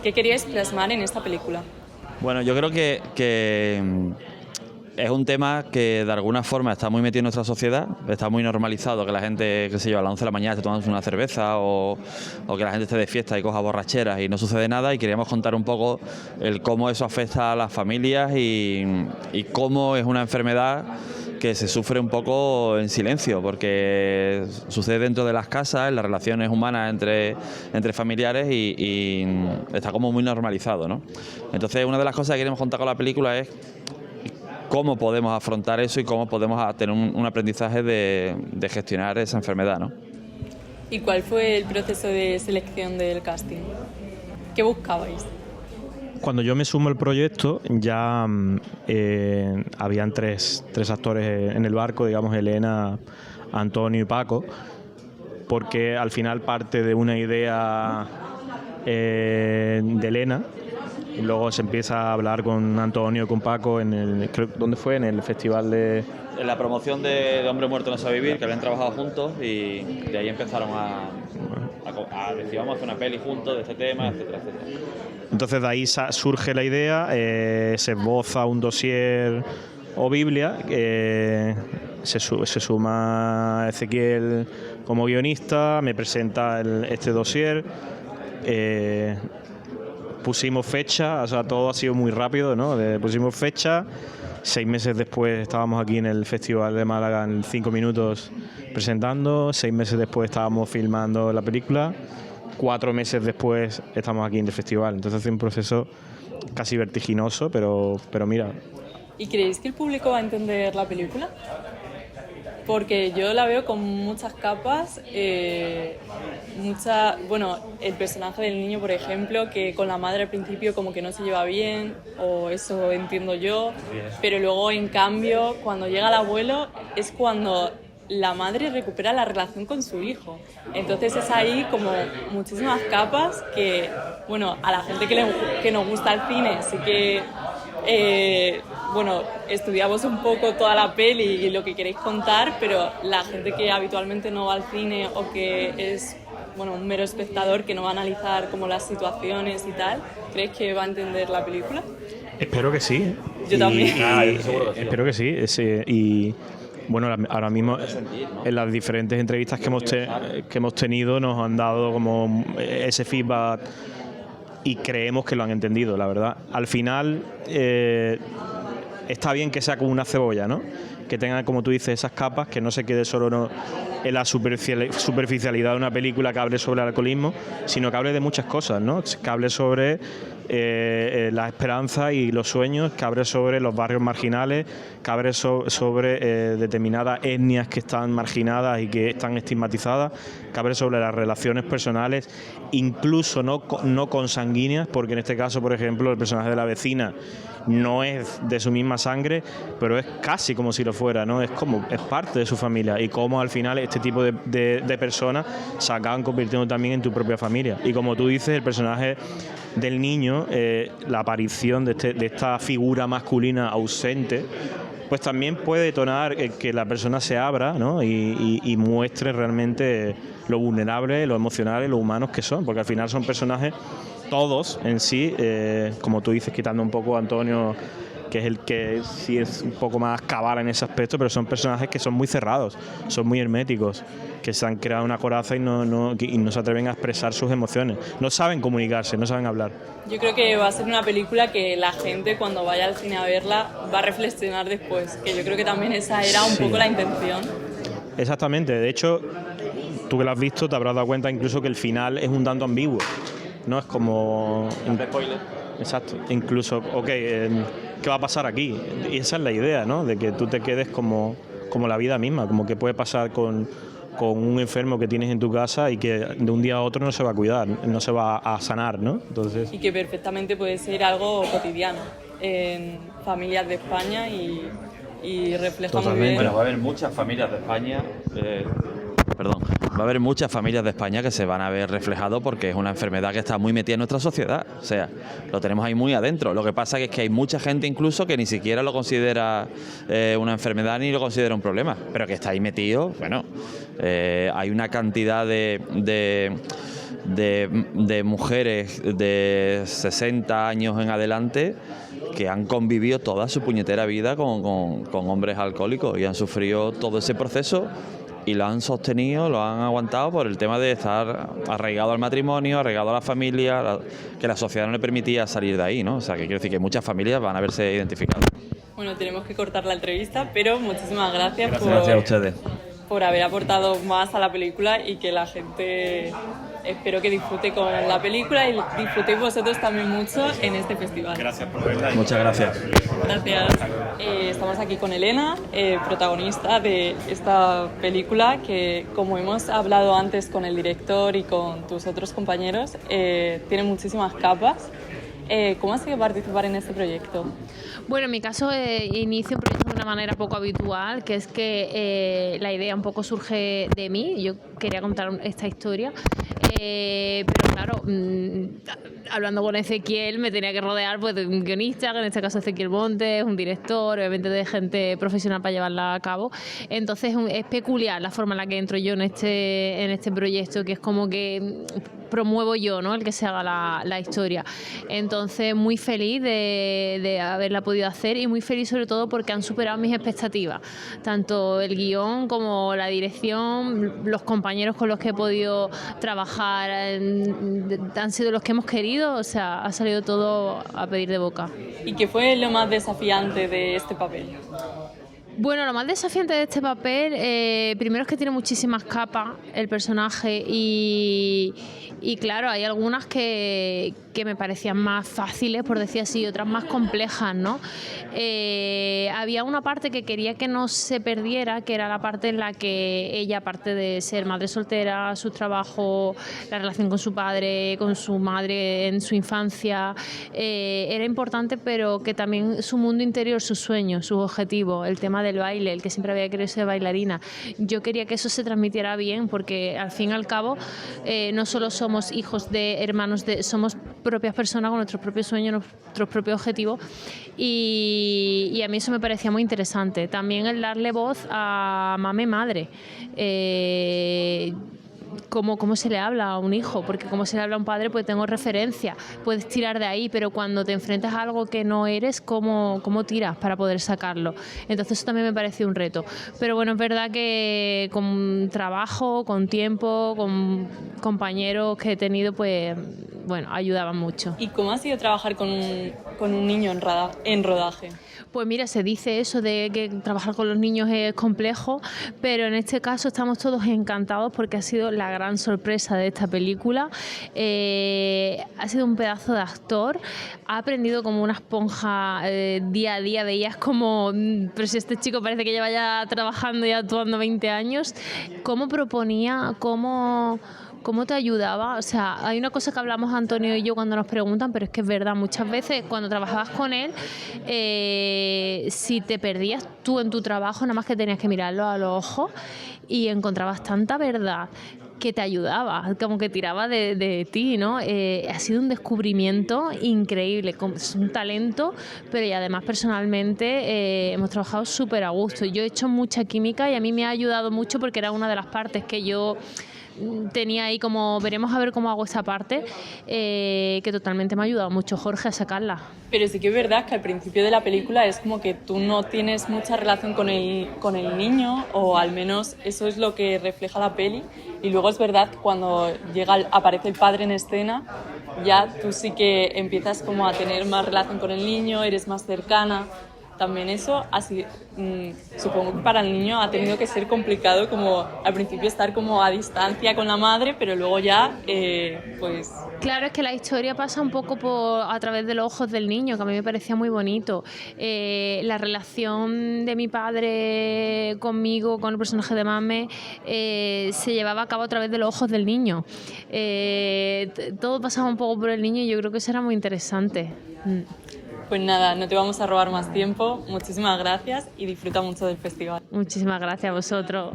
¿Qué queríais plasmar en esta película? Bueno, yo creo que es un tema que de alguna forma está muy metido en nuestra sociedad, está muy normalizado que la gente, qué sé yo, a las 11 de la mañana esté tomándose una cerveza o que la gente esté de fiesta y coja borracheras y no sucede nada, y queríamos contar un poco el cómo eso afecta a las familias y cómo es una enfermedad que se sufre un poco en silencio, porque sucede dentro de las casas, en las relaciones humanas entre familiares y está como muy normalizado, ¿no? Entonces, una de las cosas que queremos contar con la película es cómo podemos afrontar eso y cómo podemos tener un aprendizaje de gestionar esa enfermedad, ¿no? ¿Y cuál fue el proceso de selección del casting? ¿Qué buscabais? Cuando yo me sumo al proyecto ya habían tres actores en el barco, digamos Elena, Antonio y Paco, porque al final parte de una idea de Elena. Y luego se empieza a hablar con Antonio y con Paco ¿dónde fue? En el festival de... En la promoción de Hombre Muerto No Sabe Vivir, que habían trabajado juntos, y de ahí empezaron a decir, vamos a hacer una peli juntos de este tema, etcétera, etcétera. Entonces de ahí surge la idea, se esboza un dossier o Biblia, se suma Ezequiel como guionista, me presenta este dossier, pusimos fecha, o sea, todo ha sido muy rápido, ¿no? Pusimos fecha, 6 meses después estábamos aquí en el Festival de Málaga en 5 minutos presentando, 6 meses después estábamos filmando la película, 4 meses después estamos aquí en el festival. Entonces es un proceso casi vertiginoso, pero mira. ¿Y creéis que el público va a entender la película? Porque yo la veo con muchas capas, bueno, el personaje del niño, por ejemplo, que con la madre al principio como que no se lleva bien, o eso entiendo yo, pero luego en cambio cuando llega el abuelo es cuando la madre recupera la relación con su hijo. Entonces es ahí como muchísimas capas que, bueno, a la gente que nos gusta el cine sí que... bueno, estudiamos un poco toda la peli y lo que queréis contar, pero la gente que habitualmente no va al cine o que es, bueno, un mero espectador que no va a analizar como las situaciones y tal, ¿crees que va a entender la película? Espero que sí. Yo también. Espero que sí. Y bueno, ahora mismo en las diferentes entrevistas que hemos tenido nos han dado como ese feedback y creemos que lo han entendido, la verdad. Al final está bien que sea como una cebolla, ¿no? Que tenga, como tú dices, esas capas, que no se quede solo en la superficialidad de una película que hable sobre el alcoholismo, sino que hable de muchas cosas, ¿no? Que hable sobre la esperanza y los sueños, que hable sobre los barrios marginales, que hable sobre determinadas etnias que están marginadas y que están estigmatizadas, que hable sobre las relaciones personales, incluso no consanguíneas, porque en este caso, por ejemplo, el personaje de la vecina no es de su misma sangre, pero es casi como si lo fuera, ¿no? Es parte de su familia, y cómo al final este tipo de personas se acaban convirtiendo también en tu propia familia. Y como tú dices, el personaje del niño, la aparición de esta figura masculina ausente, pues también puede detonar que la persona se abra, ¿no? y muestre realmente lo vulnerable, lo emocional y lo humanos que son, porque al final son personajes todos en sí, como tú dices, quitando un poco a Antonio, que es el que sí es un poco más cabal en ese aspecto, pero son personajes que son muy cerrados, son muy herméticos, que se han creado una coraza y no se atreven a expresar sus emociones, no saben comunicarse, no saben hablar. Yo creo que va a ser una película que la gente cuando vaya al cine a verla va a reflexionar después, que yo creo que también esa era un poco la intención. Exactamente, de hecho, tú que la has visto te habrás dado cuenta incluso que el final es un tanto ambiguo, ¿no? Es como... Spoiler. Exacto, incluso, ¿qué va a pasar aquí? Y esa es la idea, ¿no? De que tú te quedes como la vida misma, como que puede pasar con un enfermo que tienes en tu casa y que de un día a otro no se va a cuidar, no se va a sanar, ¿no? Entonces... Y que perfectamente puede ser algo cotidiano en familias de España y refleja muy bien. Bueno, va a haber muchas familias de España, va a haber muchas familias de España que se van a ver reflejados porque es una enfermedad que está muy metida en nuestra sociedad, o sea, lo tenemos ahí muy adentro. Lo que pasa es que hay mucha gente incluso que ni siquiera lo considera una enfermedad ni lo considera un problema, pero que está ahí metido. Bueno, hay una cantidad de de mujeres de 60 años en adelante que han convivido toda su puñetera vida con hombres alcohólicos y han sufrido todo ese proceso y lo han sostenido, lo han aguantado por el tema de estar arraigado al matrimonio, arraigado a la familia, que la sociedad no le permitía salir de ahí, ¿no? O sea, que quiero decir que muchas familias van a verse identificadas. Bueno, tenemos que cortar la entrevista, pero muchísimas gracias, Gracias a ustedes. Por haber aportado más a la película y que la gente, espero que disfrute con la película y disfrutéis vosotros también mucho en este festival. Gracias por verla. Muchas gracias. Gracias. Estamos aquí con Elena, protagonista de esta película que, como hemos hablado antes con el director y con tus otros compañeros, tiene muchísimas capas. ¿Cómo ha sido participar en este proyecto? Bueno, en mi caso inicio un proyecto de una manera poco habitual, que es que la idea un poco surge de mí. Yo quería contar esta historia, pero claro, hablando con Ezequiel me tenía que rodear pues, de un guionista, que en este caso Ezequiel Montes, un director, obviamente de gente profesional para llevarla a cabo. Entonces es peculiar la forma en la que entro yo en este proyecto, que es como que promuevo yo, ¿no?, el que se haga la historia. Entonces muy feliz de haberla podido hacer y muy feliz sobre todo porque han superado mis expectativas, tanto el guión como la dirección, los compañeros con los que he podido trabajar han sido los que hemos querido, o sea, ha salido todo a pedir de boca. ¿Y qué fue lo más desafiante de este papel? Bueno, lo más desafiante de este papel, primero es que tiene muchísimas capas el personaje y claro, hay algunas que me parecían más fáciles, por decir así, otras más complejas, ¿no? Había una parte que quería que no se perdiera, que era la parte en la que ella, aparte de ser madre soltera, su trabajo, la relación con su padre, con su madre en su infancia, era importante, pero que también su mundo interior, sus sueños, sus objetivos, el tema del baile, el que siempre había querido ser bailarina. Yo quería que eso se transmitiera bien, porque al fin y al cabo no solo somos hijos de hermanos, somos propias personas con nuestros propios sueños, nuestros propios objetivos y a mí eso me parecía muy interesante. También el darle voz a mame madre. Cómo se le habla a un hijo, porque como se le habla a un padre pues tengo referencia, puedes tirar de ahí, pero cuando te enfrentas a algo que no eres, ¿cómo tiras para poder sacarlo? Entonces eso también me pareció un reto, pero bueno, es verdad que con trabajo, con tiempo, con compañeros que he tenido, pues bueno, ayudaban mucho. ¿Y cómo ha sido trabajar con un niño en rodaje? Pues mira, se dice eso de que trabajar con los niños es complejo, pero en este caso estamos todos encantados porque ha sido la gran sorpresa de esta película. Ha sido un pedazo de actor, ha aprendido como una esponja día a día, veías como, pero si este chico parece que lleva ya trabajando y actuando 20 años, cómo proponía, cómo te ayudaba. O sea, hay una cosa que hablamos Antonio y yo cuando nos preguntan, pero es que es verdad, muchas veces cuando trabajabas con él, si te perdías tú en tu trabajo, nada más que tenías que mirarlo a los ojos y encontrabas tanta verdad que te ayudaba, como que tiraba de ti, ¿no? Ha sido un descubrimiento increíble, es un talento, pero y además personalmente hemos trabajado súper a gusto. Yo he hecho mucha química y a mí me ha ayudado mucho porque era una de las partes que yo tenía ahí como, veremos a ver cómo hago esa parte, que totalmente me ha ayudado mucho Jorge a sacarla. Pero sí que es verdad que al principio de la película es como que tú no tienes mucha relación con el niño, o al menos eso es lo que refleja la peli, y luego es verdad que cuando aparece el padre en escena, ya tú sí que empiezas como a tener más relación con el niño, eres más cercana. También eso, así, supongo que para el niño ha tenido que ser complicado, como al principio estar como a distancia con la madre, pero luego ya, pues... Claro, es que la historia pasa un poco a través de los ojos del niño, que a mí me parecía muy bonito. La relación de mi padre conmigo, con el personaje de Mame, se llevaba a cabo a través de los ojos del niño. Todo pasaba un poco por el niño y yo creo que eso era muy interesante. Pues nada, no te vamos a robar más tiempo. Muchísimas gracias y disfruta mucho del festival. Muchísimas gracias a vosotros.